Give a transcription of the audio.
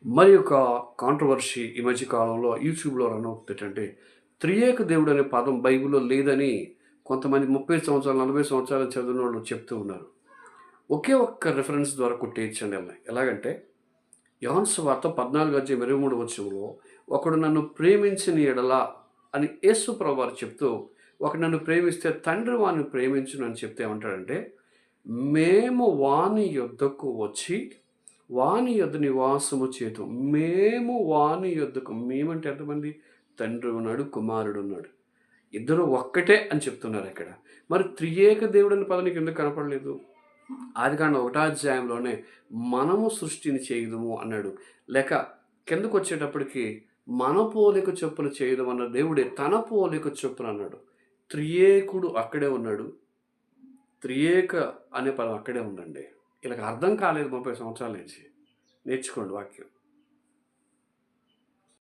మరి ఒక కాంట్రవర్సీ ఈ మధ్య కాలంలో యూట్యూబ్‌లో రన్ అవుతుంది. ఏంటంటే, త్రియేక దేవుడు అనే పదం బైబిల్‌లో లేదని కొంతమంది 30 సంవత్సరాలు, 40 సంవత్సరాలు చదివినోళ్ళు చెప్తూ ఉన్నారు. ఒకే ఒక్క రిఫరెన్స్ ద్వారా కొట్టేయచ్చండి ఆళ్ళని. ఎలాగంటే, యోహాను సువార్త 14:23 ఒకడు నన్ను ప్రేమించిన యెడల అని యేసు ప్రభువారు చెప్తూ, ఒకడు నన్ను ప్రేమిస్తే తండ్రి వానిని ప్రేమించును అని చెప్తే ఏమంటాడంటే, మేము వాని యొద్దకు వచ్చి వాని యొద్ద నివాసము చేతుము. మేము వాని యొద్దకు మేమంటే ఎంతమంది? తండ్రి ఉన్నాడు, కుమారుడున్నాడు. ఇద్దరు ఒక్కటే అని చెప్తున్నారిక్కడ. మరి త్రియేక దేవుడని పదం నీకెందుకు కనపడలేదు? ఆదికాండం 1 అధ్యాయంలోనే మనము సృష్టిని చేయుదుము అన్నాడు. లేక కిందకొచ్చేటప్పటికి మన పోలిక చొప్పున చేయుదమన్న దేవుడే తన పోలిక చొప్పున అన్నాడు. త్రియేకుడు అక్కడే ఉన్నాడు. త్రియేక అనే పదం అక్కడే ఉందండి. ఈళ్ళకి అర్థం కాలేదు 30 సంవత్సరాల నుంచి. నేర్చుకోండి వాక్యం.